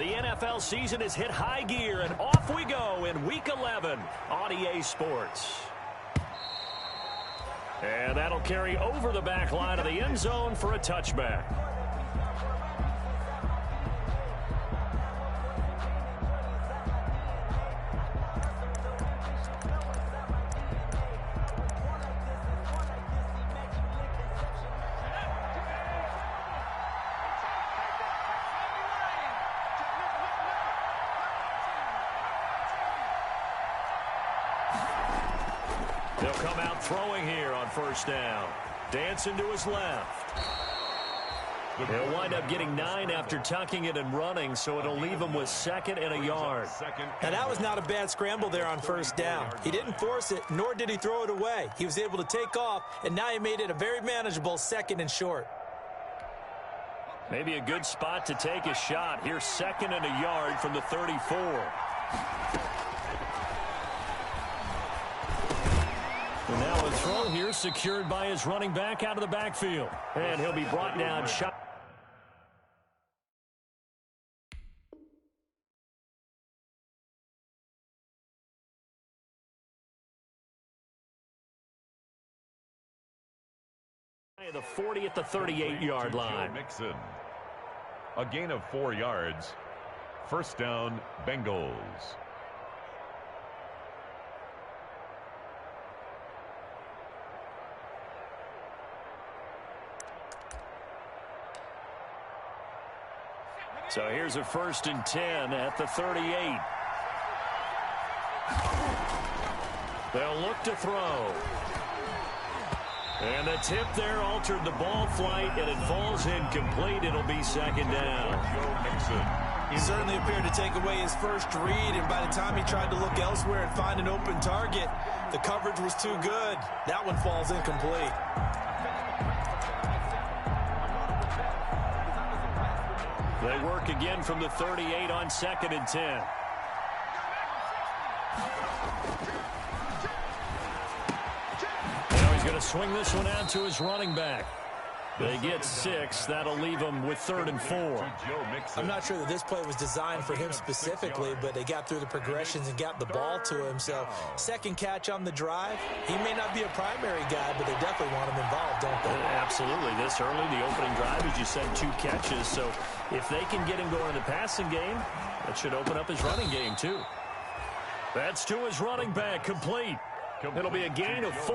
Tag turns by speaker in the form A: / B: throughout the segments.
A: The NFL season has hit high gear, and off we go in Week 11 on EA Sports. And that'll carry over the back line of the end zone for a touchback. They'll come out throwing here on first down. Dancing to his left. He'll wind up getting 9 after tucking it and running, so it'll leave him with 2nd and a yard.
B: Now, that was not a bad scramble there on first down. He didn't force it, nor did he throw it away. He was able to take off, and now he made it a very manageable 2nd and short.
A: Maybe a good spot to take a shot. Here's 2nd and a yard from the 34. And now a throw here secured by his running back out of the backfield. And he'll be brought down shot. The 40 at the 38-yard line.
C: Mixon. A gain of 4 yards. First down, Bengals.
A: So here's a 1st and 10 at the 38. They'll look to throw. And the tip there altered the ball flight, and it falls incomplete. It'll be 2nd down.
B: He certainly appeared to take away his first read, and by the time he tried to look elsewhere and find an open target, the coverage was too good. That one falls incomplete.
A: They work again from the 38 on 2nd and 10. Now he's going to swing this one out to his running back. They get 6. That'll leave him with 3rd and 4.
B: I'm not sure that this play was designed for him specifically, but they got through the progressions and got the ball to him. So, 2nd catch on the drive. He may not be a primary guy, but they definitely want him involved, don't they?
A: Absolutely. This early, the opening drive, as you said, 2 catches. So, if they can get him going in the passing game, that should open up his running game, too. That's to his running back, complete. It'll be a gain of 4,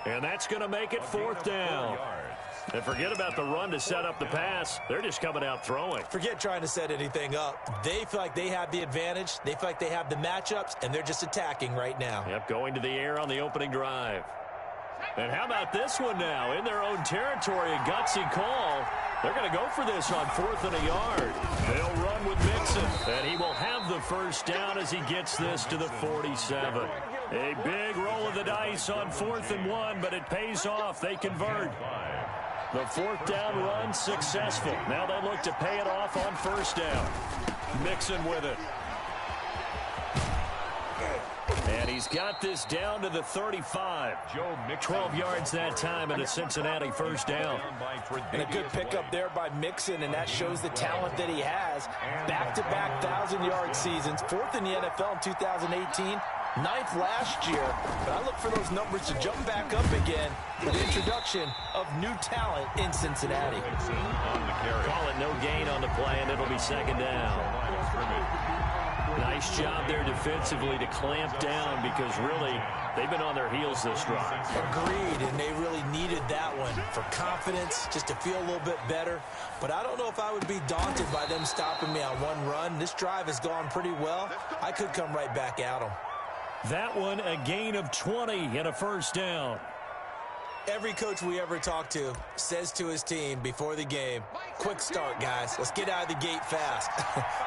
A: and that's going to make it 4th down. And forget about the run to set up the pass. They're just coming out throwing.
B: Forget trying to set anything up. They feel like they have the advantage. They feel like they have the matchups, and they're just attacking right now.
A: Yep, going to the air on the opening drive. And how about this one now? In their own territory, a gutsy call. They're going to go for this on 4th and a yard. They'll run with Mixon, and he will have the first down as he gets this to the 47. A big roll of the dice on 4th and 1, but it pays off. They convert. The 4th down run successful. Now they look to pay it off on 1st down. Mixon with it. And he's got this down to the 35. 12 yards that time and a Cincinnati 1st down.
B: And a good pickup there by Mixon, and that shows the talent that he has. Back-to-back 1,000-yard seasons, 4th in the NFL in 2018. 9th last year, but I look for those numbers to jump back up again with the introduction of new talent in Cincinnati.
A: Call it no gain on the play, and it'll be 2nd down. Nice job there defensively to clamp down because really they've been on their heels this drive.
B: Agreed, and they really needed that one for confidence, just to feel a little bit better. But I don't know if I would be daunted by them stopping me on one run. This drive has gone pretty well. I could come right back at them.
A: That one, a gain of 20 and a 1st down.
B: Every coach we ever talk to says to his team before the game, quick start, guys. Let's get out of the gate fast.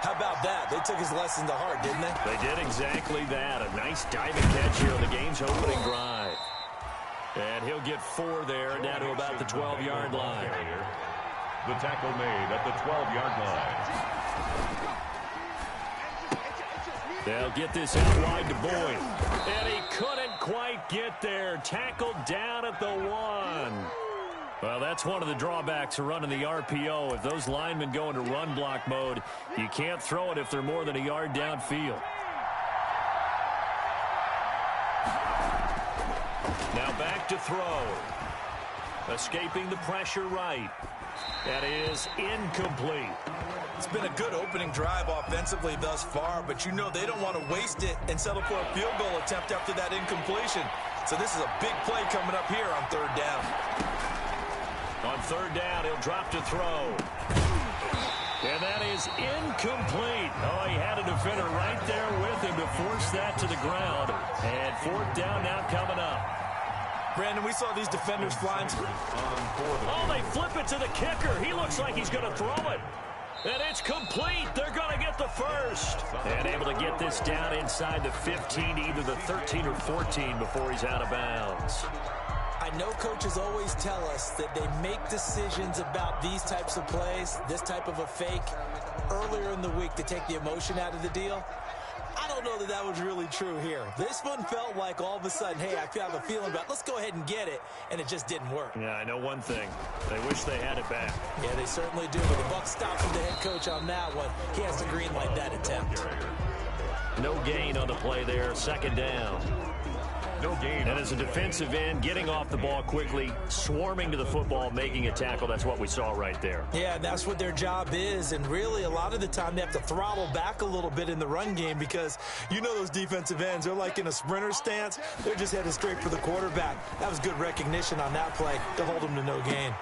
B: How about that? They took his lesson to heart, didn't they?
A: They did exactly that. A nice diving catch here on the game's opening drive. And he'll get 4 there, down to about the 12-yard line.
C: The tackle made at the 12-yard line.
A: They'll get this out wide to Boyd. And he couldn't quite get there. Tackled down at the 1. Well, that's one of the drawbacks of running the RPO. If those linemen go into run block mode, you can't throw it if they're more than a yard downfield. Now back to throw. Escaping the pressure right. That is incomplete.
B: It's been a good opening drive offensively thus far, but you know they don't want to waste it and settle for a field goal attempt after that incompletion. So this is a big play coming up here on third down.
A: On third down, he'll drop to throw. And that is incomplete. Oh, he had a defender right there with him to force that to the ground. And fourth down now coming up.
B: Brandon, we saw these defenders flying.
A: Oh, they flip it to the kicker. He looks like he's going to throw it. And it's complete. They're going to get the first. And able to get this down inside the 15, either the 13 or 14 before he's out of bounds.
B: I know coaches always tell us that they make decisions about these types of plays, this type of a fake, earlier in the week to take the emotion out of the deal. I don't know that that was really true here. This one felt like all of a sudden, hey, I have a feeling about, let's go ahead and get it, and it just didn't work.
A: Yeah, I know one thing. They wish they had it back.
B: Yeah, they certainly do, but the buck stops with the head coach on that one. He has to green light that attempt.
A: No gain on the play there, second down.
C: No gain.
A: And as a defensive end, getting off the ball quickly, swarming to the football, making a tackle, that's what we saw right there.
B: Yeah, that's what their job is, and really a lot of the time they have to throttle back a little bit in the run game because you know those defensive ends, they're like in a sprinter stance. They're just headed straight for the quarterback. That was good recognition on that play to hold them to no gain.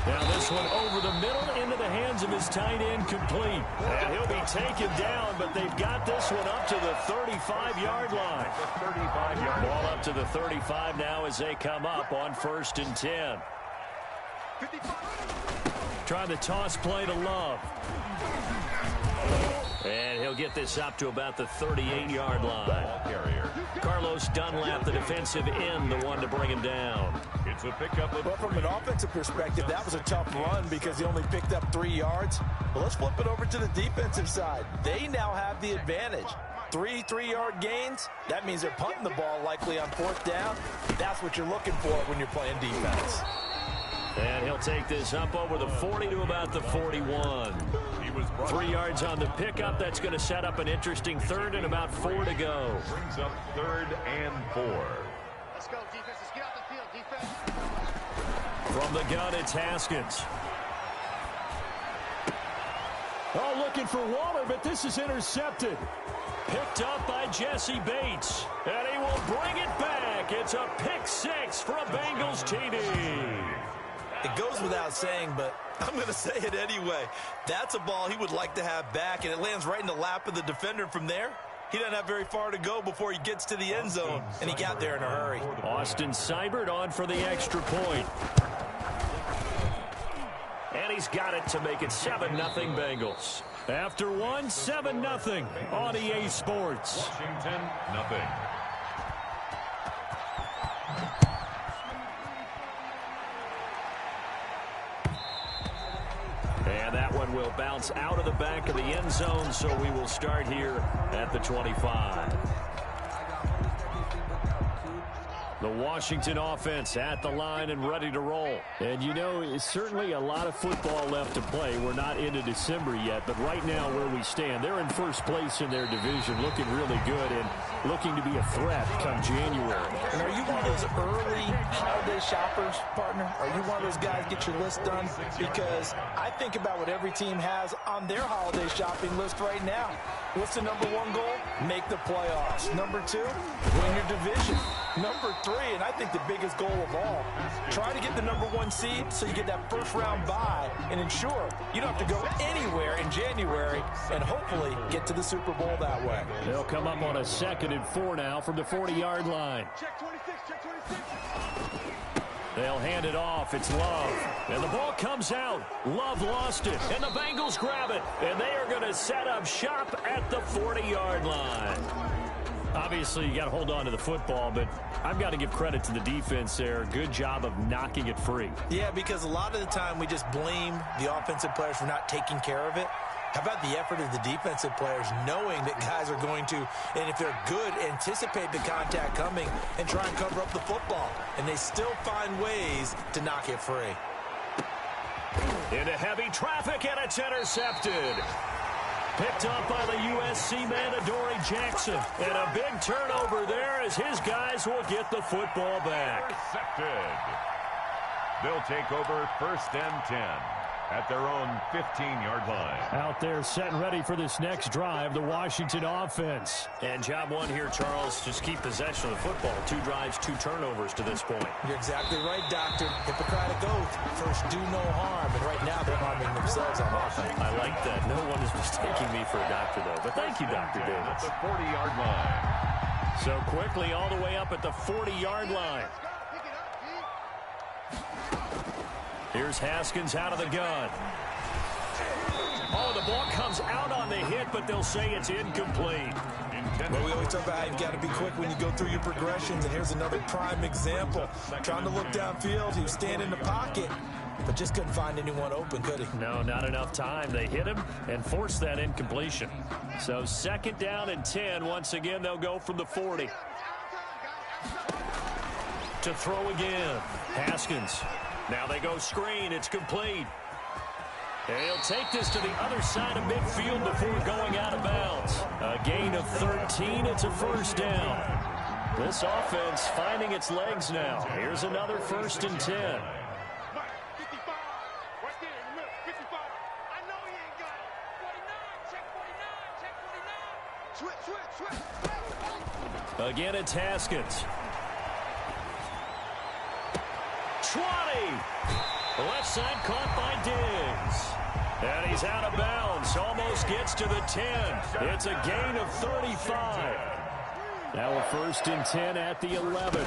A: Now this one over the middle into the hands of his tight end, complete. And he'll be taken down, but they've got this one up to the 35-yard line.
C: The 35-yard
A: Ball up to the 35 now as they come up on 1st and 10. Trying the toss play to Love. And he'll get this up to about the 38-yard line.
C: carrier.
A: Carlos Dunlap, the defensive end, the one to bring him down.
C: It's a pickup of
B: Well, from an offensive perspective, that was a tough run because he only picked up 3 yards. Well, let's flip it over to the defensive side. They now have the advantage. 3 3-yard gains. That means they're punting the ball likely on 4th down. That's what you're looking for when you're playing defense.
A: And he'll take this up over the 40 to about the 41. 3 yards on the pickup. That's going to set up an interesting third and about 4 to go.
C: Brings up 3rd and 4.
D: Let's go, defense. Let's get out the field, defense.
A: From the gun, it's Haskins. Oh, looking for Waller, but this is intercepted. Picked up by Jesse Bates. And he will bring it back. It's a pick 6 for a Bengals TD.
B: It goes without saying, but I'm going to say it anyway. That's a ball he would like to have back, and it lands right in the lap of the defender from there. He doesn't have very far to go before he gets to the end zone, and he got there in a hurry.
A: Austin Seibert on for the extra point. And he's got it to make it 7-0 Bengals. After one, 7-0 on EA Sports.
C: Washington, nothing.
A: And that one will bounce out of the back of the end zone, so we will start here at the 25. The Washington offense at the line and ready to roll. And, you know, it's certainly a lot of football left to play. We're not into December yet, but right now where we stand, they're in first place in their division, looking really good and looking to be a threat come January.
B: And are you one of those early holiday shoppers, partner? Are you one of those guys get your list done? Because I think about what every team has on their holiday shopping list right now. What's the number 1 goal? Make the playoffs. Number 2, win your division. Number 3, and I think the biggest goal of all, try to get the number 1 seed so you get that first round bye and ensure you don't have to go anywhere in January and hopefully get to the Super Bowl that way.
A: They'll come up on a 2nd and 4 now from the 40-yard line.
D: Check 26, check 26.
A: They'll hand it off. It's Love. And the ball comes out. Love lost it. And the Bengals grab it. And they are going to set up shop at the 40-yard line. Obviously, you got to hold on to the football, but I've got to give credit to the defense there. Good job of knocking it free.
B: Yeah, because a lot of the time we just blame the offensive players for not taking care of it. How about the effort of the defensive players knowing that guys are going to, and if they're good, anticipate the contact coming and try and cover up the football. And they still find ways to knock it free.
A: Into heavy traffic, and it's intercepted. Picked up by the USC man, Adoree Jackson. And a big turnover there as his guys will get the football back.
C: Intercepted. They'll take over 1st and 10 at their own 15-yard line.
A: Out there set and ready for this next drive, the Washington offense. And job one here, Charles, just keep possession of the football. 2 drives, 2 turnovers to this point.
B: You're exactly right, Doctor. Hippocratic oath. First, do no harm. And right now, they're harming themselves on offense.
A: I like that. No one is mistaking me for a doctor, though. But thank you, Dr. Davis.
C: At the 40-yard line.
A: So quickly all the way up at the 40-yard line. Here's Haskins out of the gun. Oh, the ball comes out on the hit, but they'll say it's incomplete.
B: Well, we always talk about how you've got to be quick when you go through your progressions, and here's another prime example. Trying to look downfield, he was standing in the pocket, but just couldn't find anyone open, could he?
A: No, not enough time. They hit him and forced that incompletion. So 2nd down and 10. Once again, they'll go from the 40. To throw again. Haskins. Now they go screen. It's complete. And he'll take this to the other side of midfield before going out of bounds. A gain of 13. It's a 1st down. This offense finding its legs now. Here's another 1st and 10. Again, it's Haskins. 20. Left side caught by Diggs. And he's out of bounds. Almost gets to the 10. It's a gain of 35. Now a 1st and 10 at the 11.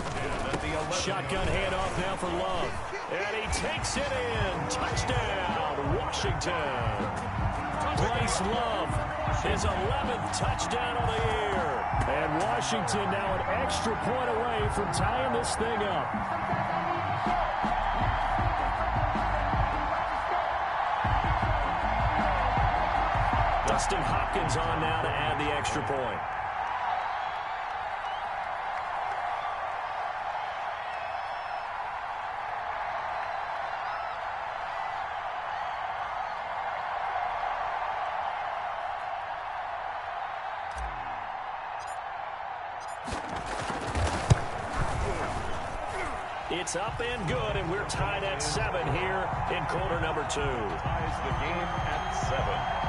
A: Shotgun handoff now for Love. And he takes it in. Touchdown, Washington. Bryce Love, his 11th touchdown of the year. And Washington now an extra point away from tying this thing up. Dustin Hopkins on now to add the extra point. It's up and good, and we're tied at 7 here in quarter number 2.
C: Ties the game at 7.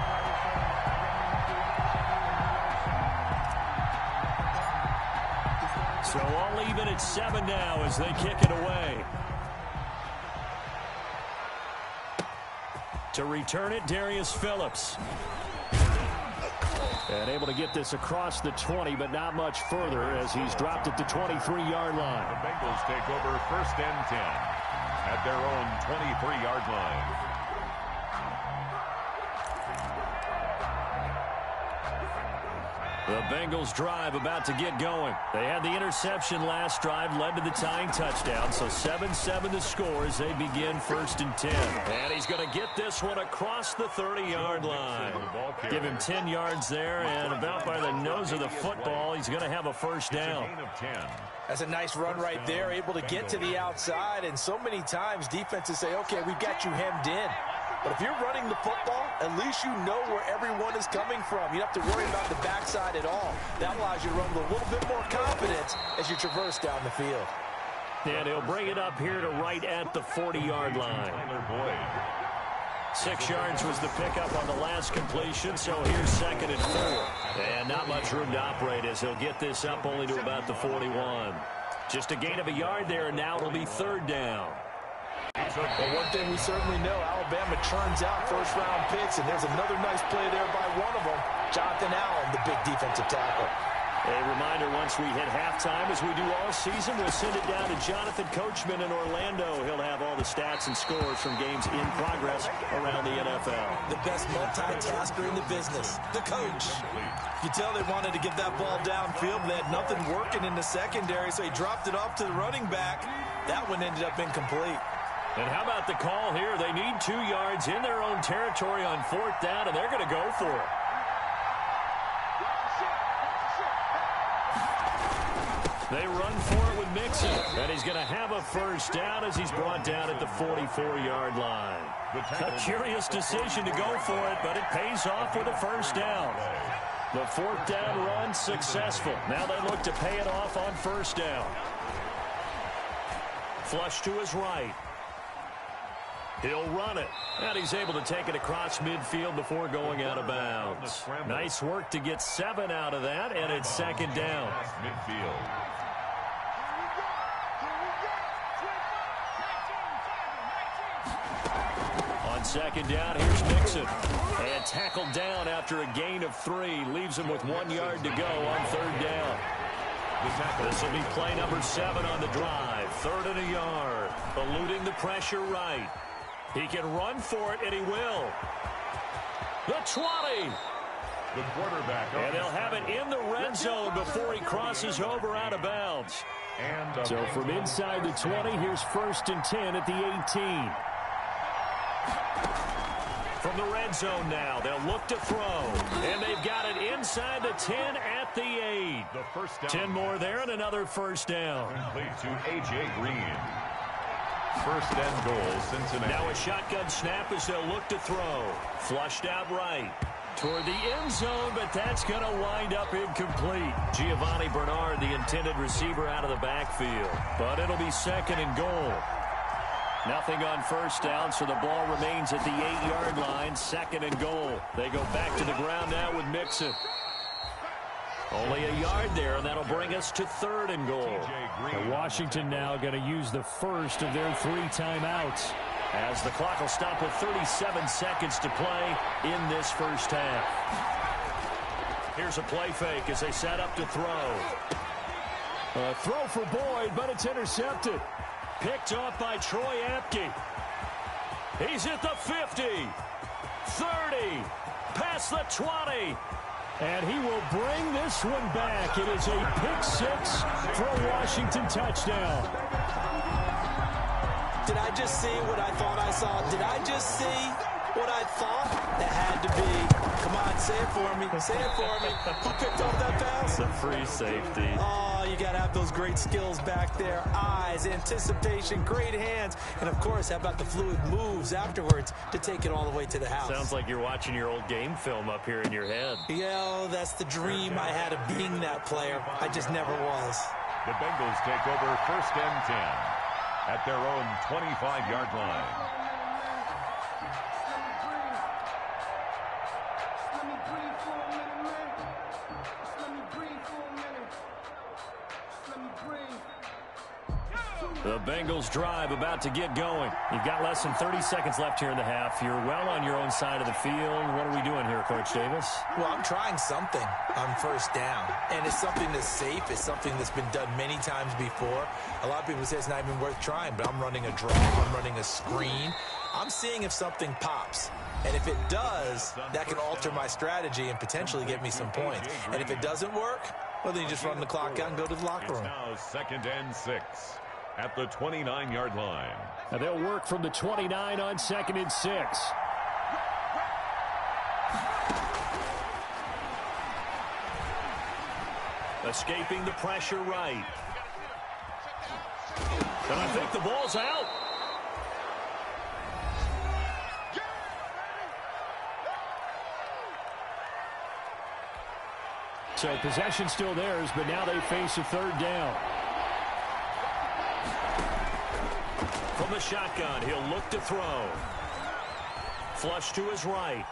A: So all even at 7 now as they kick it away. To return it, Darius Phillips. And able to get this across the 20, but not much further as he's dropped at the 23-yard line.
C: The Bengals take over 1st and 10 at their own 23-yard line.
A: The Bengals drive about to get going. They had the interception last drive, led to the tying touchdown. So 7-7 the score as they begin 1st and 10. And he's going to get this one across the 30-yard line. Give him 10 yards there, and about by the nose of the football, he's going to have a 1st down.
B: That's a nice run right there, able to get to the outside. And so many times defenses say, okay, we've got you hemmed in. But if you're running the football, at least you know where everyone is coming from. You don't have to worry about the backside at all. That allows you to run with a little bit more confidence as you traverse down the field.
A: And he'll bring it up here to right at the 40-yard line. 6 yards was the pickup on the last completion, so here's 2nd and 4. And not much room to operate as he'll get this up only to about the 41. Just a gain of a yard there, and now it'll be 3rd down.
B: Well, one thing we certainly know, Alabama churns out first-round picks, and there's another nice play there by one of them, Jonathan Allen, the big defensive tackle.
A: A reminder, once we hit halftime, as we do all season, we'll send it down to Jonathan Coachman in Orlando. He'll have all the stats and scores from games in progress around the NFL.
B: The best multitasker in the business, the coach. You tell they wanted to get that ball downfield. They had nothing working in the secondary, so he dropped it off to the running back. That one ended up incomplete.
A: And how about the call here? They need 2 yards in their own territory on 4th down, and they're going to go for it. They run for it with Mixon. And he's going to have a first down as he's brought down at the 44-yard line. A curious decision to go for it, but it pays off with a first down. The fourth down run successful. Now they look to pay it off on first down. Flush to his right. He'll run it. And he's able to take it across midfield before going out of bounds. Nice work to get 7 out of that, and it's second down.
C: Midfield.
A: On second down, here's Mixon. And tackled down after a gain of 3. Leaves him with 1 yard to go on third down. This will be play number 7 on the drive. 3rd and a yard. Eluding the pressure right. He can run for it, and he will. The 20.
C: The quarterback.
A: And they'll have it in the red zone before he crosses over out of bounds. So from inside the 20, here's 1st and 10 at the 18. From the red zone now, they'll look to throw. And they've got it inside the 10 at the 8.
C: The first down.
A: 10 more there and another first down.
C: Complete to A.J. Green. First and goal, Cincinnati.
A: Now a shotgun snap as they'll look to throw. Flushed out right. Toward the end zone, but that's going to wind up incomplete. Giovanni Bernard, the intended receiver, out of the backfield. But it'll be 2nd and goal. Nothing on first down, so the ball remains at the 8-yard line. 2nd and goal. They go back to the ground now with Mixon. Only a yard there, and that'll bring us to 3rd and goal.
E: And Washington now going to use the first of their 3 timeouts.
A: As the clock will stop with 37 seconds to play in this first half. Here's a play fake as they set up to throw. A throw for Boyd, but it's intercepted. Picked off by Troy Apke. He's at the 50, 30, past the 20.
E: And he will bring this one back. It is a pick-6 for a Washington touchdown.
B: Did I just see what I thought I saw? Did I just see what I thought? That had to be. Come on, say it for me. Say it for me. Who picked off that pass?
A: It's a free safety.
B: Oh, you got to have those great skills back there. Eyes, anticipation, great hands. And, of course, how about the fluid moves afterwards to take it all the way to the house?
A: Sounds like you're watching your old game film up here in your head.
B: Yeah, that's the dream I had of being that player. I just never was.
C: The Bengals take over 1st and 10 at their own 25-yard line.
A: The Bengals drive about to get going. You've got less than 30 seconds left here in the half. You're well on your own side of the field. What are we doing here, Coach Davis?
B: Well, I'm trying something on first down. And it's something that's safe. It's something that's been done many times before. A lot of people say it's not even worth trying, but I'm running a draw. I'm running a screen. I'm seeing if something pops. And if it does, that can alter my strategy and potentially get me some points. And if it doesn't work, well, then you just run the clock out and go to the locker room.
C: It's now 2nd and 6 at the 29-yard line.
E: Now they'll work from the 29 on 2nd and 6.
A: Escaping the pressure right. And I think the ball's out.
E: So possession still theirs, but now they face a 3rd down.
A: From the shotgun, he'll look to throw. Flush to his right.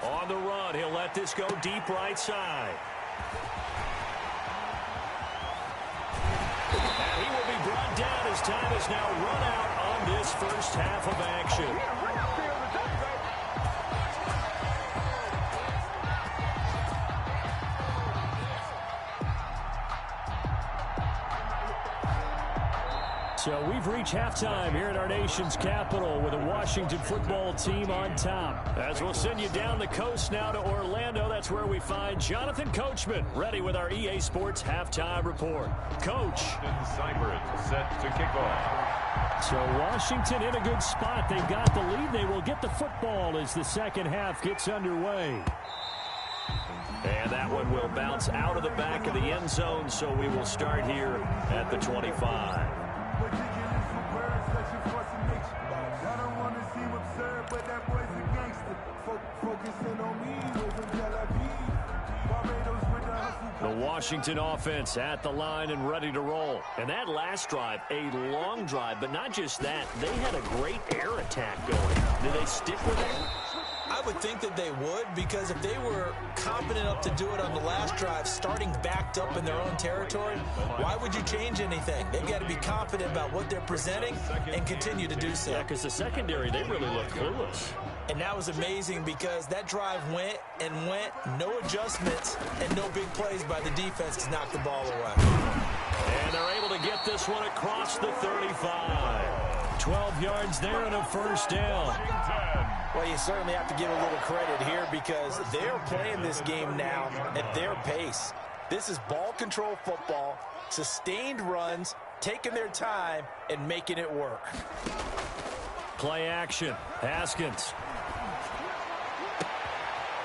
A: On the run, he'll let this go deep right side. And he will be brought down as time is now run out on this first half of action.
E: So we've reached halftime here at our nation's capital with a Washington football team on top.
A: As we'll send you down the coast now to Orlando, that's where we find Jonathan Coachman, ready with our EA Sports halftime report. Coach.
C: Seibert set to kick off.
E: So Washington in a good spot. They've got the lead. They will get the football as the second half gets underway.
A: And that one will bounce out of the back of the end zone, so we will start here at the 25. The Washington offense at the line and ready to roll. And that last drive, a long drive, but not just that. They had a great air attack going. Did they stick with it?
B: I would think that they would, because if they were confident enough to do it on the last drive, starting backed up in their own territory, why would you change anything? They've got to be confident about what they're presenting and continue to do so.
A: Yeah, because the secondary, they really look clueless.
B: And that was amazing because that drive went and went, no adjustments, and no big plays by the defense to knock the ball away.
A: And they're able to get this one across the 35. 12 yards there and a first down.
B: Well, you certainly have to give a little credit here because they're playing this game now at their pace. This is ball control football, sustained runs, taking their time, and making it work.
A: Play action. Haskins.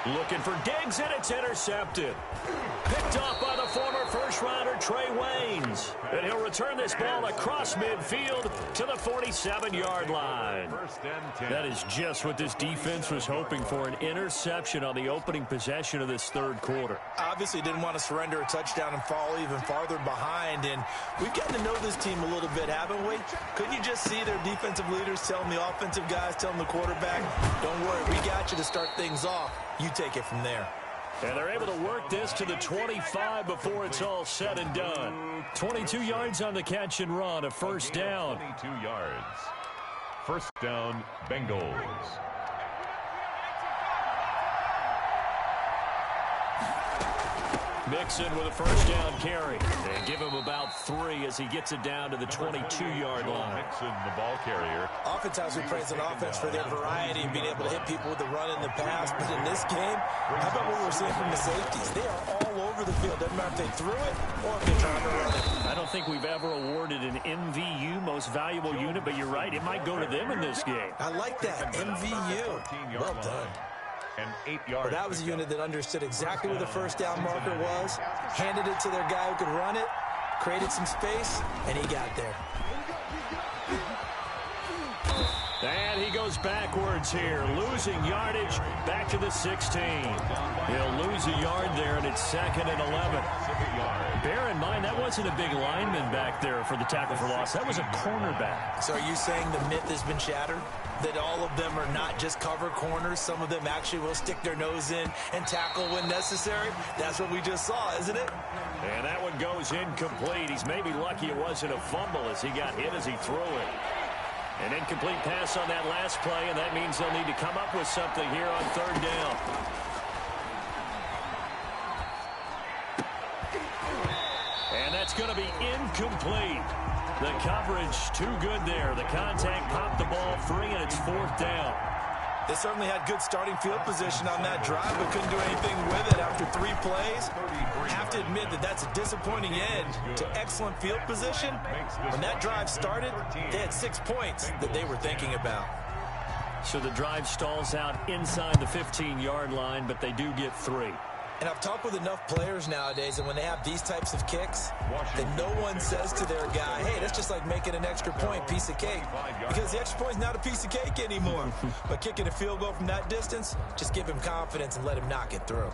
A: Looking for Diggs, and it's intercepted. Picked off by the former first-rounder Trey Waynes. And he'll return this ball across midfield to the 47-yard line. That is just what this defense was hoping for, an interception on the opening possession of this third quarter.
B: Obviously didn't want to surrender a touchdown and fall even farther behind. And we've gotten to know this team a little bit, haven't we? Couldn't you just see their defensive leaders telling the offensive guys, telling the quarterback, don't worry, we got you to start things off. You take it from there.
A: And they're able to work this to the 25 before it's all said and done. 22 yards on the catch and run, a first down.
C: 22 yards. First down, Bengals.
A: Mixon with a first down carry. And give him about 3 as he gets it down to the 22-yard line.
C: Mixon, the ball carrier.
B: Oftentimes we praise an offense for their variety and being able to hit people with the run in the pass. But in this game, how about what we're seeing from the safeties? They are all over the field. Doesn't matter if they threw it or if they're trying to run it.
A: I don't think we've ever awarded an MVU, most valuable unit, but you're right. It might go to them in this game.
B: I like that. MVU. Well done.
C: And 8 yards.
B: Well, that was a unit that understood exactly where the first down marker was, handed it to their guy who could run it, created some space, and he got there.
A: And he goes backwards here, losing yardage back to the 16. He'll lose a yard there, and it's 2nd and 11. Bear in mind, that wasn't a big lineman back there for the tackle for loss. That was a cornerback.
B: So are you saying the myth has been shattered? That all of them are not just cover corners? Some of them actually will stick their nose in and tackle when necessary? That's what we just saw, isn't it?
A: And that one goes incomplete. He's maybe lucky it wasn't a fumble as he got hit as he threw it. An incomplete pass on that last play, and that means they'll need to come up with something here on third down. And that's going to be incomplete. The coverage too good there. The contact popped the ball free, and it's 4th down.
B: They certainly had good starting field position on that drive, but couldn't do anything with it after 3 plays. Have to admit that that's a disappointing end to excellent field position. When that drive started, they had 6 points that they were thinking about.
A: So the drive stalls out inside the 15-yard line, but they do get 3.
B: And I've talked with enough players nowadays, and when they have these types of kicks, then no one says to their guy, hey, that's just like making an extra point, piece of cake. Because the extra point's not a piece of cake anymore. But kicking a field goal from that distance, just give him confidence and let him knock it through.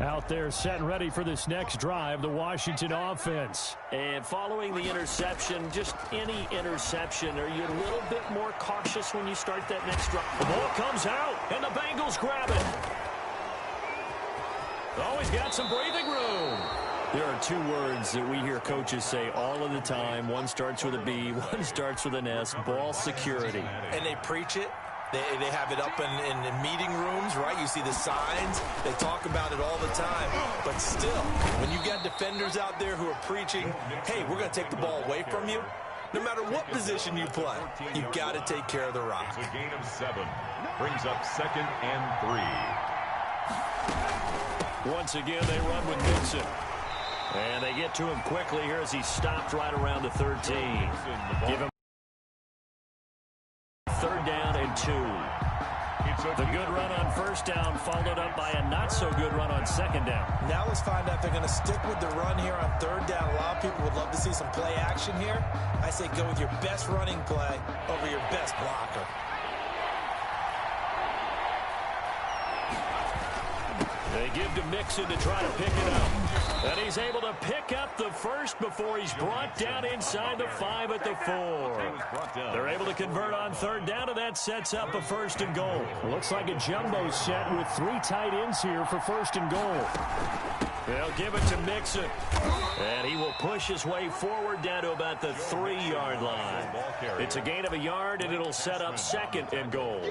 E: Out there set and ready for this next drive, the Washington offense.
A: And following the interception, just any interception, are you a little bit more cautious when you start that next drive? The ball comes out, and the Bengals grab it. Always got some breathing room. There are 2 words that we hear coaches say all of the time. One starts with a B, one starts with an S, ball security.
B: And they preach it. They have it up in meeting rooms, right? You see the signs. They talk about it all the time. But still, when you got defenders out there who are preaching, hey, we're going to take the ball away from you, no matter what position you play, you've got to take care of the rock.
C: It's a gain of 7. Brings up 2nd and 3.
A: Once again, they run with Mixon. And they get to him quickly here as he stopped right around the 13. Give him 3rd down and 2. The good run on 1st
E: first down, followed up by a not-so-good run on second down.
B: Now let's find out if they're going to stick with the run here on third down. A lot of people would love to see some play action here. I say go with your best running play over your best blocker.
E: They give to Mixon to try to pick it up. And he's able to pick up the first before he's brought down inside the 5 at the 4. They're able to convert on third down, and that sets up a first and goal.
F: Looks like a jumbo set with 3 tight ends here for first and goal.
E: They'll give it to Mixon. And he will push his way forward down to about the 3-yard line. It's a gain of a yard, and it'll set up second and goal.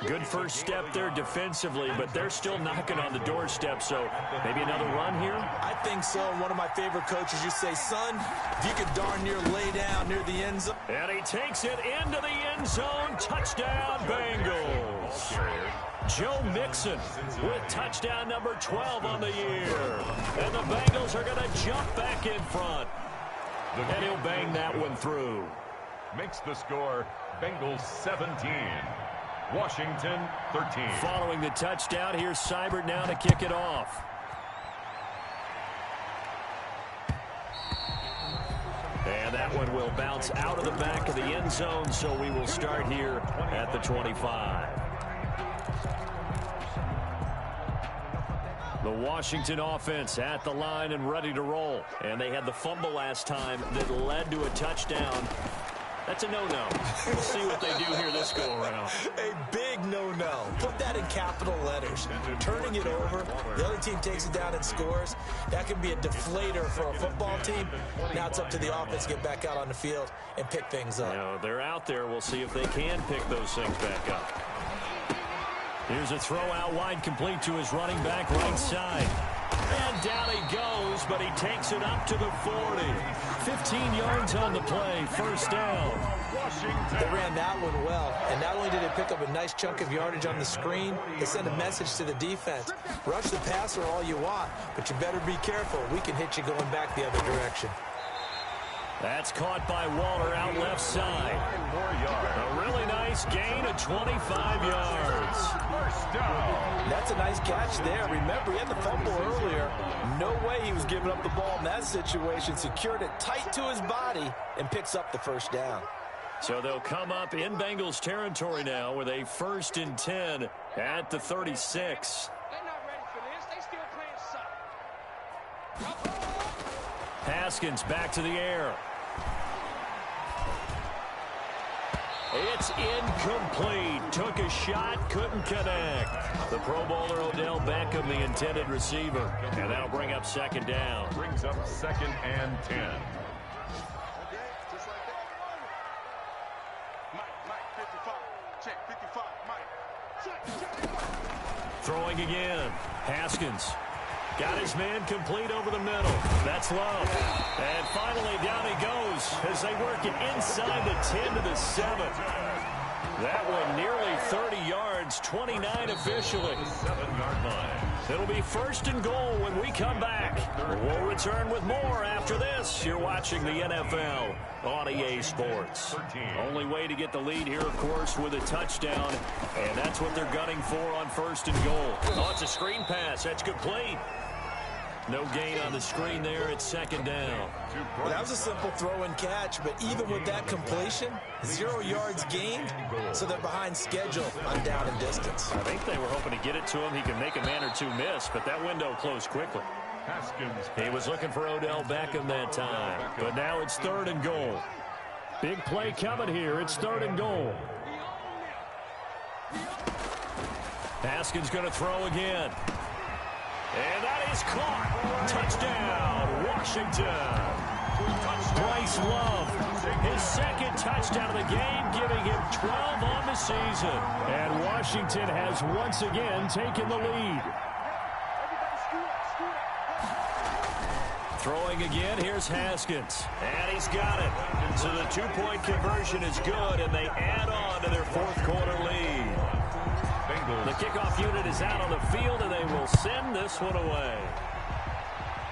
E: Good first step there defensively, but they're still knocking on the doorstep, so maybe another run here?
B: I think so. One of my favorite coaches, you say, son, if you could darn near lay down near the end zone.
E: And he takes it into the end zone. Touchdown, Bengals. Joe Mixon with touchdown number 12 on the year. And the Bengals are going to jump back in front. And he'll bang that one through.
C: Makes the score Bengals 17. Washington 13.
E: Following the touchdown, here's Seibert now to kick it off. And that one will bounce out of the back of the end zone, so we will start here at the 25. The Washington offense at the line and ready to roll. And they had the fumble last time that led to a touchdown. That's a no-no. We'll see what they do here this go-around.
B: A big no-no. Put that in capital letters. Turning it over, the other team takes it down and scores. That can be a deflator for a football team. Now it's up to the offense to get back out on the field and pick things up.
E: You know, they're out there. We'll see if they can pick those things back up. Here's a throw out wide, complete to his running back right side. And down he goes, but he takes it up to the 40. 15 yards on the play, first down.
B: They ran that one well, and not only did they pick up a nice chunk of yardage on the screen, they sent a message to the defense. Rush the passer all you want, but you better be careful. We can hit you going back the other direction.
E: That's caught by Waller out left side. A really nice gain of 25 yards.
C: First down.
B: That's a nice catch there. Remember, he had the fumble earlier. No way he was giving up the ball in that situation. Secured it tight to his body and picks up the first down.
E: So they'll come up in Bengals territory now with a 1st and 10 at the 36.
D: They're not ready for this. They still playing soft.
E: Haskins back to the air. It's incomplete. Took a shot, couldn't connect. The Pro Bowler Odell Beckham, the intended receiver. And that'll bring up second down.
C: Brings up 2nd and 10.
D: Just like that. Mike, 55. Check, 55, Mike.
E: Throwing again. Haskins. Got his man complete over the middle. That's Love. And finally down he goes as they work it inside the 10 to the 7. That one nearly 30 yards, 29 officially.
C: 7-yard line.
E: It'll be 1st and goal when we come back. We'll return with more after this. You're watching the NFL on EA Sports. Only way to get the lead here, of course, with a touchdown. And that's what they're gunning for on 1st and goal. Oh, it's a screen pass. That's complete. No gain on the screen there. It's 2nd down.
B: Well, that was a simple throw and catch, but even with that completion, 0 yards gained, so they're behind schedule on down and distance.
E: I think they were hoping to get it to him. He can make a man or two miss, but that window closed quickly.
C: Haskins.
E: He was looking for Odell Beckham that time, but now it's 3rd and goal.
F: Big play coming here. It's 3rd and goal.
E: Haskins going to throw again. And that is caught. Touchdown, Washington. Bryce Love, his 2nd touchdown of the game, giving him 12 on the season.
F: And Washington has once again taken the lead.
E: Throwing again, here's Haskins. And he's got it. So the 2-point conversion is good, and they add on to their 4th quarter lead. The kickoff unit is out on the field, and they will send this one away.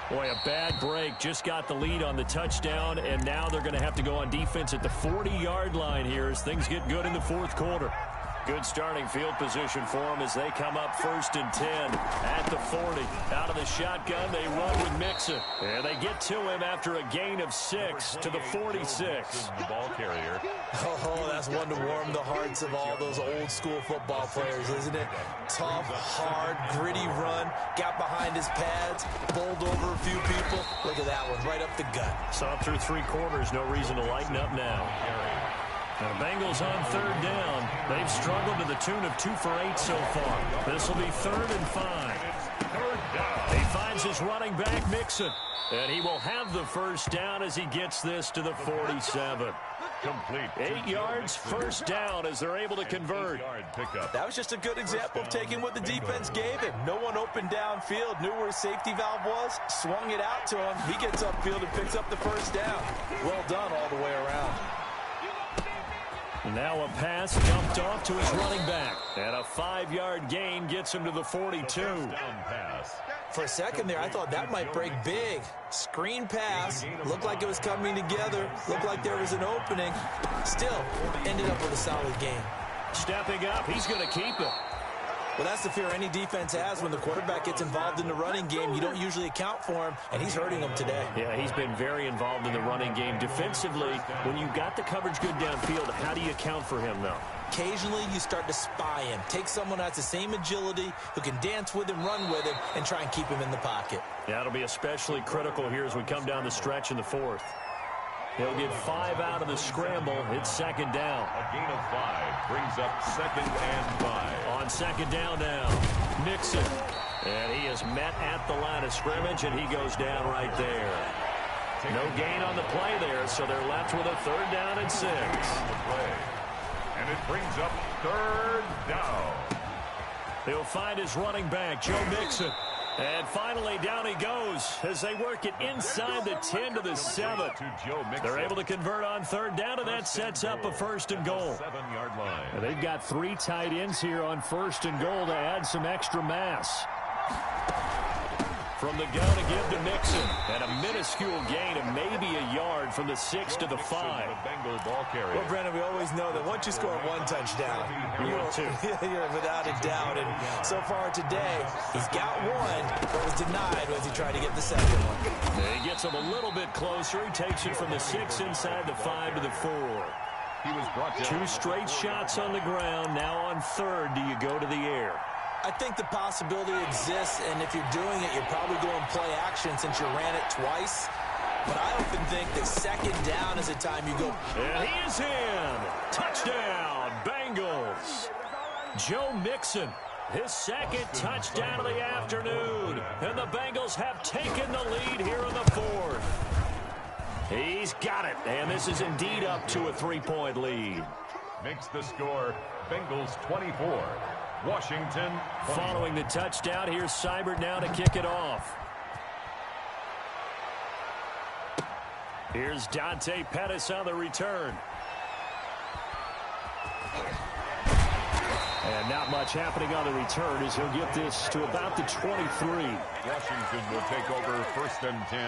E: Boy, a bad break. Just got the lead on the touchdown, and now they're going to have to go on defense at the 40-yard line here as things get good in the 4th quarter. Good starting field position for them as they come up 1st and 10 at the 40. Out of the shotgun, they run with Mixon. And they get to him after a gain of 6 to the 46.
C: The ball carrier.
B: Oh, that's one to warm the hearts of all those old school football players, isn't it? Tough, hard, gritty run. Got behind his pads, bowled over a few people. Look at that one, right up the gut.
E: Saw through 3 quarters, no reason to lighten up now. The Bengals on 3rd down. They've struggled to the tune of 2 for 8 so far. This will be 3rd and 5. He finds his running back, Mixon. And he will have the 1st down as he gets this to the 47.
C: Complete.
E: 8 yards, 1st down as they're able to convert.
B: That was just a good example of taking what the defense gave him. No one open downfield, knew where his safety valve was, swung it out to him. He gets upfield and picks up the 1st down. Well done all the way around.
E: Now a pass dumped off to his running back. And a 5-yard gain gets him to the 42.
B: For a second there, I thought that might break big. Screen pass. Looked like it was coming together. Looked like there was an opening. Still, ended up with a solid game.
E: Stepping up, he's going to keep it.
B: Well, that's the fear any defense has when the quarterback gets involved in the running game. You don't usually account for him, and he's hurting them today.
E: Yeah, he's been very involved in the running game. Defensively, when you got the coverage good downfield, how do you account for him, though?
B: Occasionally, you start to spy him. Take someone who has the same agility, who can dance with him, run with him, and try and keep him in the pocket.
E: Yeah, it'll be especially critical here as we come down the stretch in the 4th. He'll get 5 out of the scramble. It's 2nd down.
C: A gain of 5 brings up 2nd and 5.
E: On 2nd down now, Mixon. And he is met at the line of scrimmage, and he goes down right there. No gain on the play there, so they're left with a 3rd down and 6.
C: And it brings up 3rd down.
E: He'll find his running back, Joe Mixon. And finally, down he goes as they work it inside the 10 to the 7. They're able to convert on 3rd down, and that sets up a 1st and goal.
C: 7-yard line.
F: And they've got 3 tight ends here on 1st and goal to add some extra mass.
E: From the gun to give to Mixon. And a minuscule gain of maybe a yard from the 6 to the 5.
C: Bengal ball carrier.
B: Well, Brandon, we always know that once you score 1 touchdown, you're without a doubt. And so far today, he's got 1, but was denied as he tried to get the 2nd one.
E: And he gets him a little bit closer. He takes it from the 6 inside the 5 to the 4.
C: He was brought down.
E: 2 straight shots on the ground. Now on 3rd, do you go to the air?
B: I think the possibility exists, and if you're doing it, you're probably going play action since you ran it twice. But I often think that 2nd down is a time you go.
E: And he is in. Touchdown, Bengals. Joe Mixon, his 2nd touchdown of the afternoon. And the Bengals have taken the lead here in the 4th. He's got it, and this is indeed up to a 3-point lead.
C: Makes the score Bengals 24. Washington.
E: Following the touchdown, here's Seibert now to kick it off. Here's Dante Pettis on the return. And not much happening on the return as he'll get this to about the 23.
C: Washington will take over 1st and 10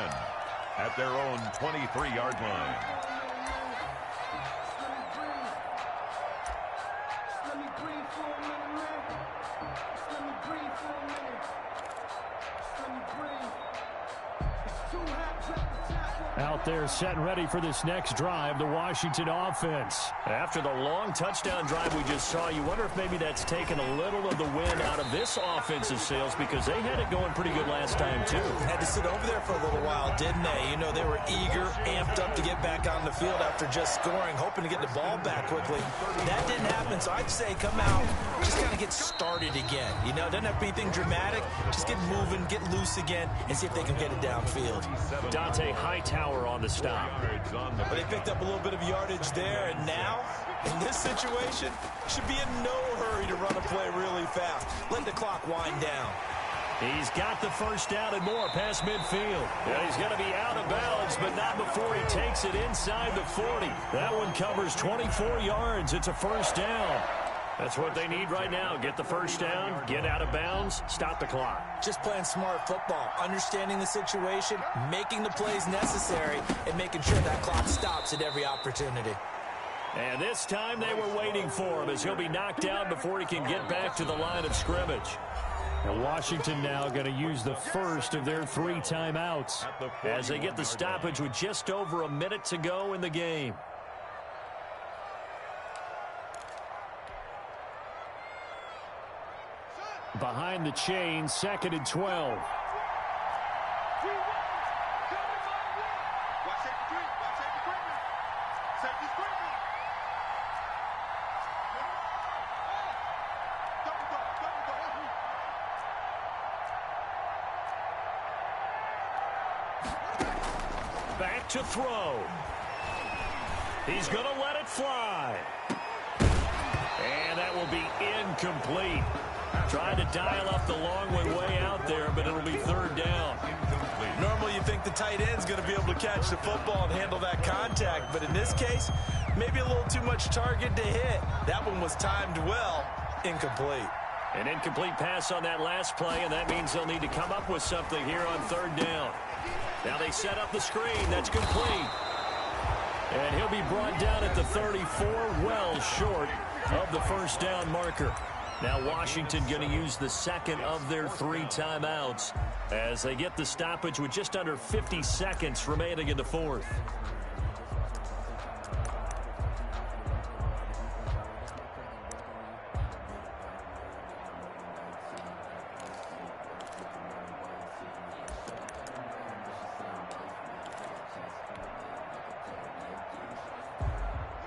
C: at their own 23-yard line.
F: Out there set and ready for this next drive, the Washington offense.
E: After the long touchdown drive we just saw, you wonder if maybe that's taken a little of the wind out of this offensive sails because they had it going pretty good last time, too.
B: Had to sit over there for a little while, didn't they? You know, they were eager, amped up to get back on the field after just scoring, hoping to get the ball back quickly. That didn't happen, so I'd say come out, just kind of get started again. You know, it doesn't have to be anything dramatic. Just get moving, get loose again, and see if they can get it downfield.
E: Dante Hightower on the stop.
B: But they picked up a little bit of yardage there, and now, in this situation, should be in no hurry to run a play really fast. Let the clock wind down.
E: He's got the 1st down and more past midfield. Yeah, he's going to be out of bounds, but not before he takes it inside the 40. That one covers 24 yards. It's a 1st down. That's what they need right now. Get the 1st down, get out of bounds, stop the clock.
B: Just playing smart football, understanding the situation, making the plays necessary, and making sure that clock stops at every opportunity.
E: And this time they were waiting for him as he'll be knocked down before he can get back to the line of scrimmage.
F: And Washington now going to use the first of their 3 timeouts
E: as they get the stoppage with just over a minute to go in the game.
F: Behind the chain, 2nd and 12.
E: Back to throw. He's going to let it fly. And that will be incomplete. Trying to dial up the long one way out there, but it'll be 3rd down.
B: Normally you think the tight end's going to be able to catch the football and handle that contact, but in this case, maybe a little too much target to hit. That one was timed well. Incomplete.
E: An incomplete pass on that last play, and that means they'll need to come up with something here on 3rd down. Now they set up the screen. That's complete. And he'll be brought down at the 34, well short of the 1st down marker. Now Washington going to use the 2nd of their 3 timeouts as they get the stoppage with just under 50 seconds remaining in the 4th.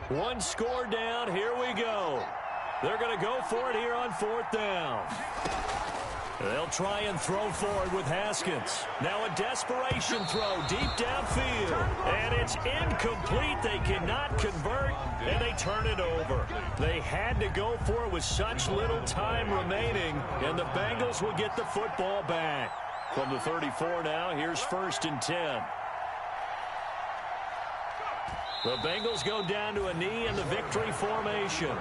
E: One score down. Here we go. They're going to go for it here on 4th down. They'll try and throw forward with Haskins. Now a desperation throw deep downfield. And it's incomplete. They cannot convert, and they turn it over. They had to go for it with such little time remaining, and the Bengals will get the football back. From the 34 now, here's 1st and 10. The Bengals go down to a knee in the victory formation.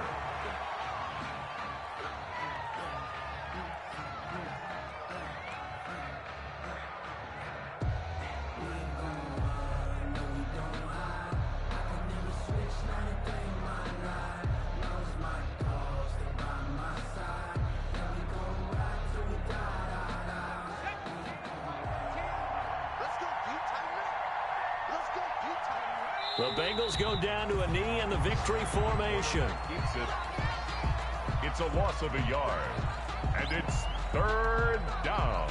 E: The Bengals go down to a knee in the victory formation.
C: It's a loss of a yard, and it's 3rd down.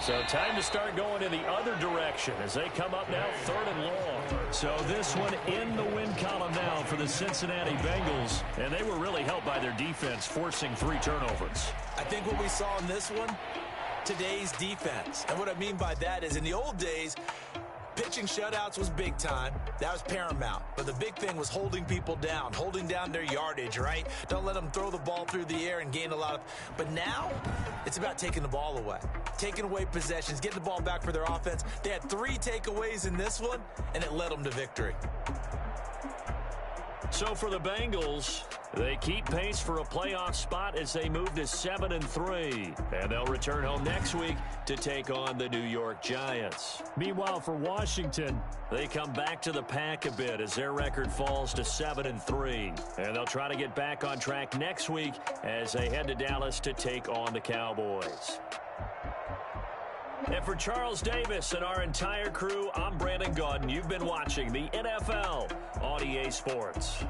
E: So time to start going in the other direction as they come up now 3rd and long. So this one in the win column now for the Cincinnati Bengals. And they were really helped by their defense forcing 3 turnovers.
B: I think what we saw in this one, today's defense. And what I mean by that is in the old days, pitching shutouts was big time. That was paramount. But the big thing was holding people down, holding down their yardage, right? Don't let them throw the ball through the air and gain a lot of... But now, it's about taking the ball away. Taking away possessions, getting the ball back for their offense. They had 3 takeaways in this one, and it led them to victory.
E: So for the Bengals, they keep pace for a playoff spot as they move to 7-3. And they'll return home next week to take on the New York Giants.
F: Meanwhile, for Washington,
E: they come back to the pack a bit as their record falls to 7-3. And they'll try to get back on track next week as they head to Dallas to take on the Cowboys. And for Charles Davis and our entire crew, I'm Brandon Gaudin. You've been watching the NFL on EA Sports.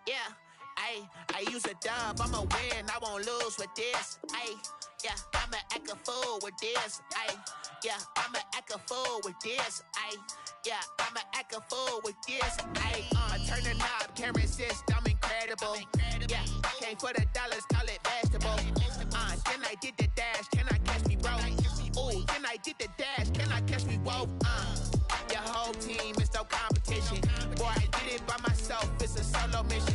G: Yeah, I use a dub, I'ma win, I won't lose with this. Yeah, I'ma act a fool with this. Yeah, I'ma act a fool with this. Yeah, I'ma act a fool with this. I turn the knob, can't resist, I'm incredible. Yeah, came for the dollars, call it vegetable. Then I did the dash, can I catch me, bro? Ooh, then I did the dash, can I catch me, whoa? Your whole team is no competition. Boy, I did it by myself, it's a solo mission.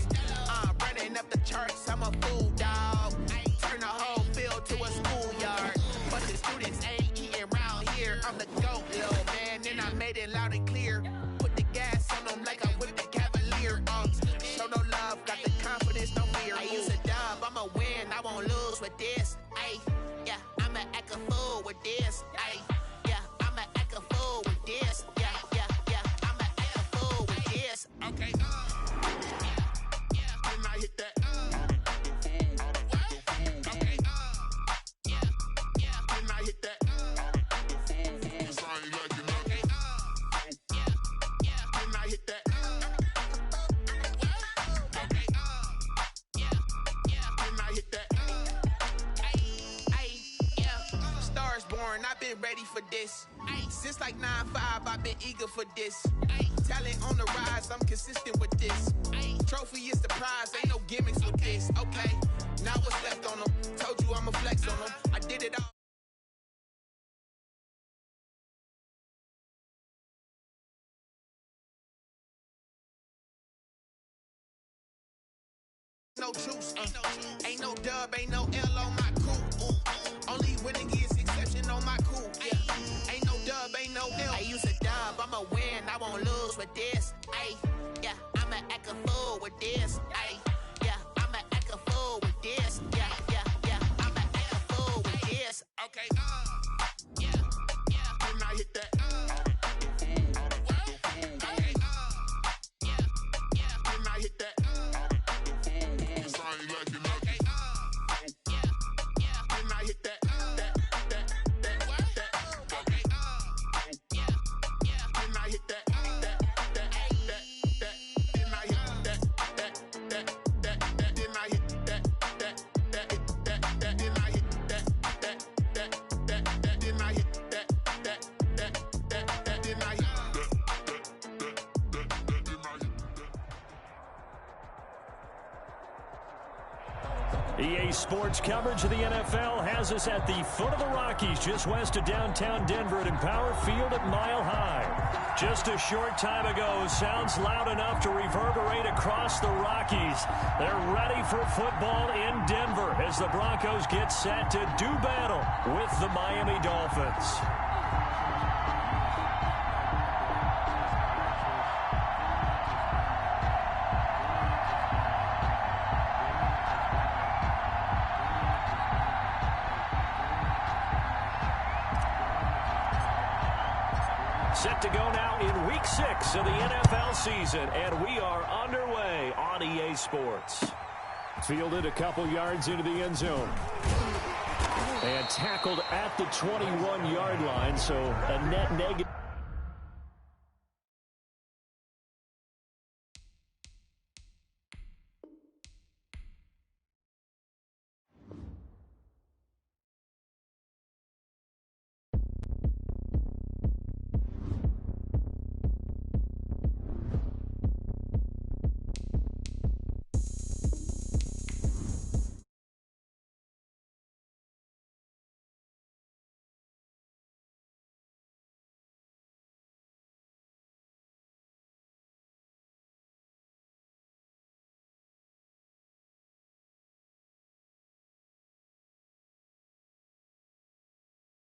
G: Running up the charts, I'm a fool, dog. Turn the whole field to a schoolyard. But the students ain't eating round here. I'm the GOAT, little man, and I made it loud and clear. Put the gas on them like I whipped the Cavalier. Show no love, got the confidence, no fear. I use a dub, I'ma win, I won't lose with this. Yeah, I'ma act a fool with this. Yeah, I'ma act a fool with this. Yeah, I'ma act a fool with this. Okay. Then I hit that. Okay. Then I hit that. Then I hit that. Okay. Then I hit that. Yeah. Stars born, I've been ready for this. Since like 9-5, I've been eager for this. Talent on the rise, I'm consistent with this. Trophy is the prize, ain't no gimmicks with this. Okay, now what's left on them? Told you I'ma flex on them. I did it all. No juice, ain't no dub, ain't no L on my cool. Only winning is exception on my cool. Yeah, ain't no dub, ain't no L. I use a dub, I'ma win, I won't lose with this. Yeah, I'ma act a fool with this. Yeah, I'ma act a fool with this. Yeah, I'ma act a fool with this. Okay. Then I hit that. Okay. Then I hit that.
F: EA Sports coverage of the NFL has us at the foot of the Rockies, just west of downtown Denver at Empower Field at Mile High. Just a short time ago, sounds loud enough to reverberate across the Rockies. They're ready for football in Denver as the Broncos get set to do battle with the Miami Dolphins. Set to go now in Week 6 of the NFL season, and we are underway on EA Sports. Fielded a couple yards into the end zone. And tackled at the 21-yard line, so a net negative.